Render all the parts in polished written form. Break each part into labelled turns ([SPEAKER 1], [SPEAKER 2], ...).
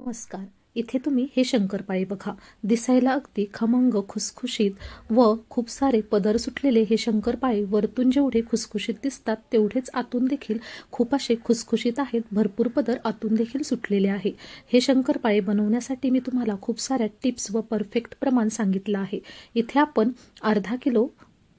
[SPEAKER 1] नमस्कार. इथे तुम्ही हे शंकरपाळी बघा. दिसायला अगदी खमंग, खुसखुशीत व खूप सारे पदर सुटलेले हे शंकरपाळी वरतून जेवढे खुसखुशीत दिसतात तेवढेच आतून देखील खूप असे खुसखुशीत आहेत. भरपूर पदर आतून देखील सुटलेले आहे. हे शंकरपाळी बनवण्यासाठी मी तुम्हाला खूप साऱ्या टिप्स व परफेक्ट प्रमाण सांगितलं आहे. इथे आपण अर्धा किलो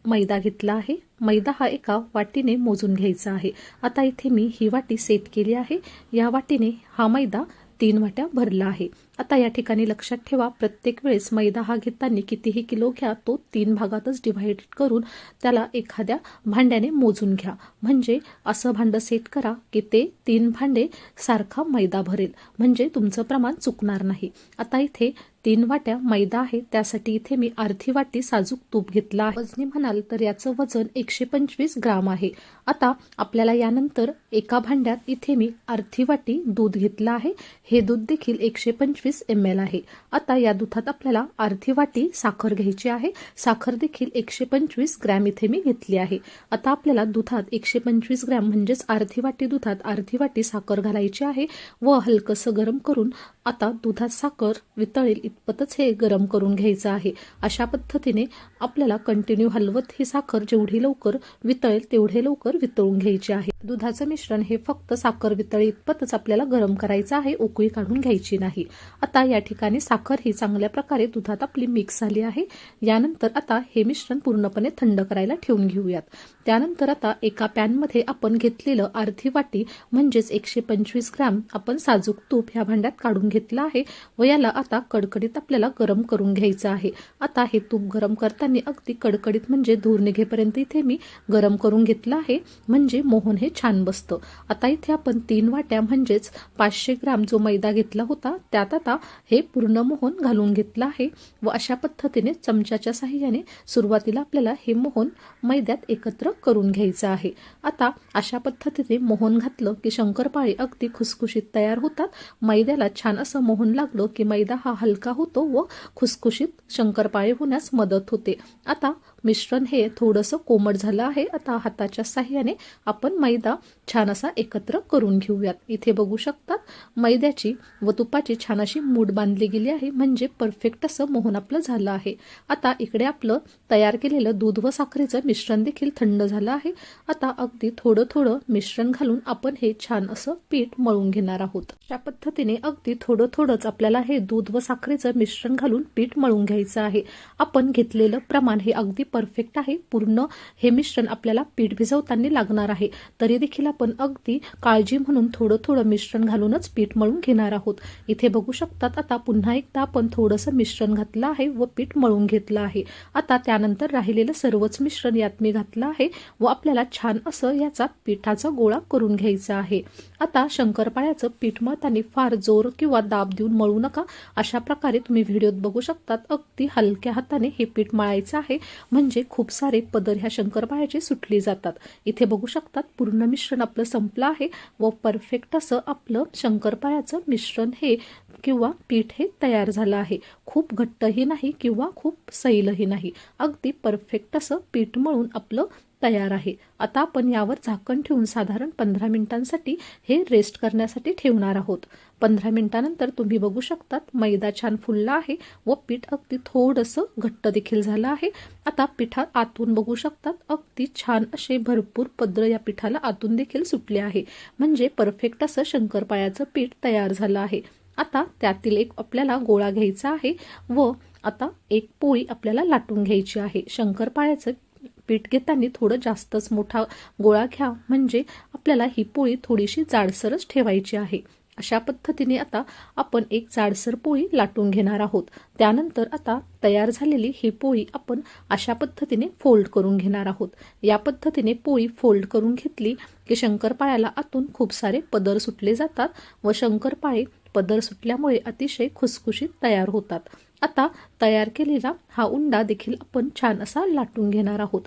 [SPEAKER 1] मैदा घेतला आहे. मैदा हा एका वाटीने मोजून घ्यायचा आहे. आता इथे मी ही वाटी सेट केली आहे. या वाटीने हा मैदा 3 वाट्या भरला आहे. आता या ठिकाणी लक्षात ठेवा, प्रत्येक वेळेस मैदा हा घेताना कितीही किलो घ्या, तो 3 भागातच डिव्हाइड करून त्याला एखाद्या भांड्याने मोजून घ्या. म्हणजे असं भांडं सेट करा की ते 3 भांडे सारखा मैदा भरेल, म्हणजे तुमचं प्रमाण चुकणार नाही. आता इथे 3 वाट्या मैदा आहे, त्यासाठी इथे मी अर्धी वाटी साजूक तूप घेतला आहे. वजनी म्हणाल तर याचं वजन 125 ग्राम आहे. आता आपल्याला यानंतर एका भांड्यात इथे मी अर्धी वाटी दूध घेतलं आहे. हे दूध देखील 125 ml आहे. आता या दुधात आपल्याला अर्धी वाटी साखर घ्यायची आहे. साखर देखील 125 ग्रॅम इथे मी घेतली आहे. आता आपल्याला दुधात 125 ग्रॅम म्हणजेच अर्धी वाटी दुधात अर्धी वाटी साखर घालायची आहे व हलकंसं गरम करून आता दुधात साखर वितळेल इतपतच हे गरम करून घ्यायचं आहे. अशा पद्धतीने आपल्याला कंटिन्यू हलवत ही साखर जेवढी लवकर वितळेल तेवढे लवकर वितळून घ्यायची आहे. दुधाचं मिश्रण हे फक्त साखर वितळे इतपतच आपल्याला गरम करायचं आहे, उकळी काढून घ्यायची नाही. आता या ठिकाणी साखर ही चांगल्या प्रकारे दुधात आपली मिक्स झाली आहे. यानंतर आता हे मिश्रण पूर्णपणे थंड करायला ठेवून घेऊयात. त्यानंतर आता एका पॅनमध्ये आपण घेतलेलं अर्धी वाटी म्हणजेच 125 ग्रॅम आपण साजूक तूप ह्या भांड्यात काढून घेतलं आहे व याला आता कडकडीत आपल्याला गरम करून घ्यायचं आहे. आता हे तूप गरम करताना अगदी कडकडीत म्हणजे धूर निघेपर्यंत इथे मी गरम करून घेतलं आहे, म्हणजे मोहन हे छान बसतं. आता इथे आपण 3 वाट्या म्हणजेच 500 ग्राम जो मैदा घेतला होता त्यात आता हे पूर्ण मोहन घालून घेतलं आहे व अशा पद्धतीने चमच्याच्या साहाय्याने सुरुवातीला आपल्याला हे मोहन मैद्यात एकत्र करून घ्यायचं आहे. आता अशा पद्धतीने मोहन घातलं की शंकरपाळी अगदी खुसखुशीत तयार होतात. मैद्याला छान असं मोहन लागलं की मैदा हा हलका होतो व खुसखुशीत शंकरपाळी होण्यास मदत होते. आता मिश्रण हे थोडंसं कोमट झालं आहे. आता हाताच्या साहाय्याने आपण मैदा छान असा एकत्र करून घेऊयात. इथे बघू शकतात मैद्याची व तुपाची छान अशी मूठ बांधली गेली आहे, म्हणजे परफेक्ट असं मोहन आपलं झालं आहे. आता इकडे आपलं तयार केलेलं दूध व साखरेचं मिश्रण देखील थंड झालं आहे. आता अगदी थोडं थोडं मिश्रण घालून आपण हे छान असं पीठ मळून घेणार आहोत. अशा पद्धतीने अगदी थोडं थोडंच आपल्याला हे दूध व साखरेचं मिश्रण घालून पीठ मळून घ्यायचं आहे. आपण घेतलेलं प्रमाण हे अगदी परफेक्ट आहे. पूर्ण हे मिश्रण आपल्याला पीठ भिजवताना लागणार आहे, तरी देखील आपण अगदी काळजी म्हणून थोडं थोडं मिश्रण घालूनच पीठ मळून घेणार आहोत. इथे बघू शकतात आता पुन्हा एकदा आपण थोडंसं मिश्रण घातलं आहे व पीठ मळून घेतलं आहे. आता त्यानंतर राहिलेलं सर्वच मिश्रण यात मी घातलं आहे व आपल्याला छान असं याचा पिठाचा गोळा करून घ्यायचा आहे. आता शंकरपाळ्याचं पीठ मळताना फार जोर किंवा दाब देऊन मळू नका. अशा प्रकारे तुम्ही व्हिडिओत बघू शकतात अगदी हलक्या हाताने हे पीठ मळायचं आहे, म्हणजे खूप सारे पदर ह्या शंकरपाळ्याचे सुटली जातात. इथे बघू शकतात पूर्ण मिश्रण आपलं संपलं आहे व परफेक्ट असं आपलं शंकरपाळ्याचं मिश्रण हे किंवा पीठ हे तयार झालं आहे. खूप घट्टही नाही किंवा खूप सैलही नाही, अगदी परफेक्ट असं पीठ मळून आपलं तयार आहे. आता आपण यावर झाकण ठेवून साधारण 15 मिनिटांसाठी हे रेस्ट करण्यासाठी ठेवणार आहोत. 15 मिनिटांनंतर तुम्ही बघू शकतात मैदा छान फुलला आहे व पीठ अगदी थोडंसं घट्ट देखील झालं आहे. आता पिठात आतून बघू शकतात अगदी छान असे भरपूर पदर या पिठाला आतून देखील सुटले आहे, म्हणजे परफेक्ट असं शंकरपाळ्याचं पीठ तयार झालं आहे. आता त्यातील एक आपल्याला गोळा घ्यायचा आहे व आता एक पोळी आपल्याला लाटून घ्यायची आहे. शंकरपाळ्याचं पीठ घेताना थोडं जास्तच मोठा गोळा घ्या, म्हणजे आपल्याला ही पोळी थोडीशी जाडसरच ठेवायची आहे. अशा पद्धतीने आता आपण एक जाडसर पोळी लाटून घेणार आहोत. त्यानंतर आता तयार झालेली ही पोळी आपण अशा पद्धतीने फोल्ड करून घेणार आहोत. या पद्धतीने पोळी फोल्ड करून घेतली की शंकरपाळ्याला आतून खूप सारे पदर सुटले जातात व शंकरपाळे पदर सुटल्यामुळे अतिशय खुसखुशीत तयार होतात. आता तयार केलेला हा उंडा देखील आपण छान असा लाटून घेणार आहोत.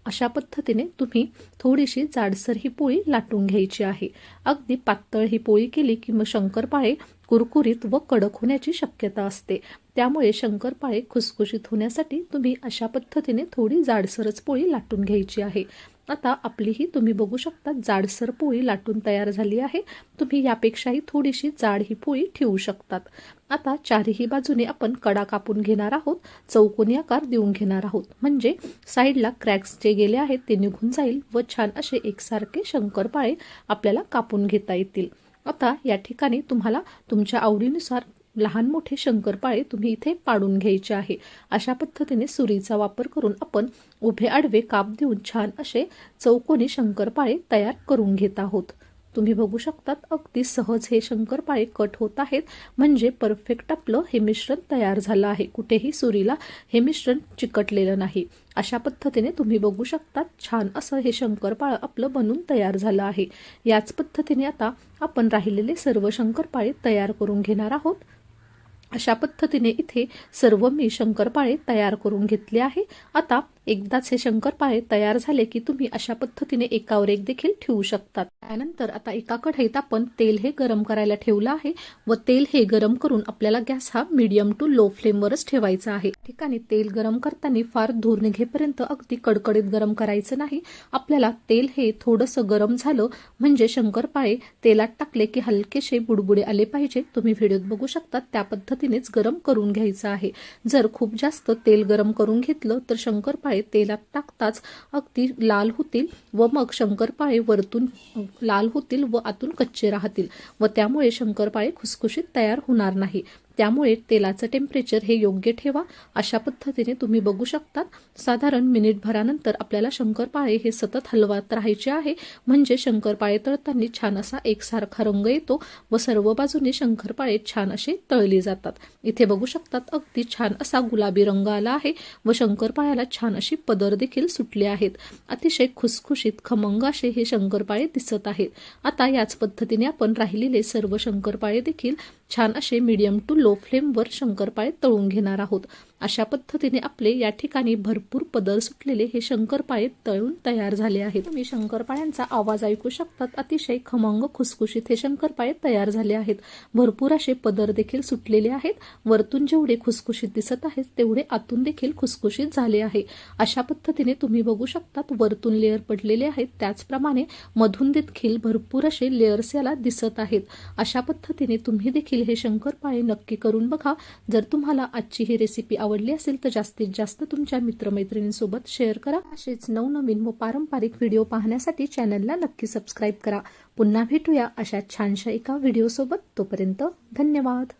[SPEAKER 1] अशा पद्धतीने तुम्ही थोडीशी जाडसर ही पोळी लाटून घ्यायची आहे. अगदी पातळ ही पोळी केली की मग शंकरपाळे कुरकुरीत व कडक होण्याची शक्यता असते. त्यामुळे शंकरपाळे खुसखुशीत होण्यासाठी तुम्ही अशा पद्धतीने थोडी जाडसरच पोळी लाटून घ्यायची आहे. आता आपलीही तुम्ही बघू शकता जाडसर पोळी लाटून तयार झाली आहे। तुम्ही यापेक्षाही थोडीशी जाड ही पोळी ठेवू शकतात। आता चारही बाजूने आपण कडा कापून घेणार आहोत, चौकोनी आकार देऊन घेणार आहोत, म्हणजे साईडला क्रॅक्स जे गेले आहेत ते निघून जाईल व छान असे एकसारखे शंकरपाळे आपल्याला कापून घेता येतील। आता या ठिकाणी तुम्हाला तुमच्या आवडीनुसार लहान मोठे शंकरपाळे तुम्ही इथे पाडून घ्यायचे आहे। अशा पद्धतीने सुरीचा वापर करून आपण उभे आडवे काप देऊन छान असे चौकोनी शंकरपाळे तयार करून घेत आहोत। तुम्ही बघू शकतात अगदी सहज हे शंकरपाळे कट होत आहेत, म्हणजे परफेक्ट आपलं हे मिश्रण तयार झालं आहे। कुठेही सुरीला हे मिश्रण चिकटलेलं नाही। अशा पद्धतीने तुम्ही बघू शकतात छान असं हे शंकरपाळे आपलं बनून तयार झालं आहे। याच पद्धतीने आता आपण राहिलेले सर्व शंकरपाळे तयार करून घेणार आहोत। अशा पद्धतीने इथे सर्व मी शंकरपाळे तयार करून घेतले आहे। आता एकदाच हे शंकरपाळे तयार झाले की तुम्ही अशा पद्धतीने एकावर एक देखील ठेवू शकतात। त्यानंतर आता एका कढईत आपण तेल हे गरम करायला ठेवलं आहे व तेल हे गरम करून आपल्याला गॅस हा मीडियम टू लो फ्लेमवरच ठेवायचा आहे। ठिकाणी तेल गरम करताना फार धूर निघेपर्यंत अगदी कडकडीत गरम करायचं नाही। आपल्याला तेल हे थोडंसं गरम झालं म्हणजे शंकरपाळे तेलात टाकले की हलकेसे बुडबुडे आले पाहिजे। तुम्ही व्हिडिओत बघू शकता त्या पद्धतीनेच गरम करून घ्यायचं आहे। जर खूप जास्त तेल गरम करून घेतलं तर शंकरपाळे तेलात टाकताच अगदी लाल होतील व मग शंकरपाळे वरतून लाल होतील व आतून कच्चे राहतील व त्यामुळे शंकरपाळे खुसखुशीत तयार होणार नाही। त्यामुळे तेलाचं टेम्परेचर हे योग्य ठेवा। अशा पद्धतीने तुम्ही बघू शकता साधारण मिनिटभरानंतर आपल्याला शंकरपाळे हे सतत हलवत राहायचे आहे, म्हणजे शंकरपाळे तळताना छान असा एकसारखा रंग येतो व सर्व बाजूने शंकरपाळे छान असे तळले जातात। इथे बघू शकतात अगदी छान असा गुलाबी रंग आला आहे व शंकरपाळ्याला छान अशी पदर देखील सुटले आहेत। अतिशय खुसखुशीत खमंग असे हे शंकरपाळे दिसत आहेत। आता याच पद्धतीने आपण राहिलेले सर्व शंकरपाळे देखील छान असे मीडियम टू लो फ्लेमवर शंकरपाळे तळून घेणार आहोत। अशा पद्धतीने आपले या ठिकाणी भरपूर पदर सुटलेले हे शंकरपाळे तळून तयार झाले आहेत। तुम्ही शंकरपाळ्यांचा आवाज ऐकू शकतात, अतिशय खमंग खुसखुशीत हे शंकरपाळे तयार झाले आहेत। भरपूर असे पदर देखील सुटलेले आहेत। वरतून जेवढे खुसखुशीत दिसत आहेत तेवढे आतून देखील खुसखुशीत झाले आहे। अशा पद्धतीने तुम्ही बघू शकतात वरतून लेअर पडलेले आहेत, त्याचप्रमाणे मधून देखील भरपूर असे लेअर्स याला दिसत आहेत। अशा पद्धतीने तुम्ही देखील हे शंकरपाळे नक्की करून बघा। जर तुम्हाला आजची ही रेसिपी आवडली असेल तर जास्तीत जास्त तुमच्या मित्रमैत्रिणींसोबत शेअर करा। असेच नवनवीन व पारंपरिक व्हिडिओ पाहण्यासाठी चॅनलला नक्की सबस्क्राईब करा। पुन्हा भेटूया अशा छानशा एका व्हिडिओ सोबत। तोपर्यंत धन्यवाद।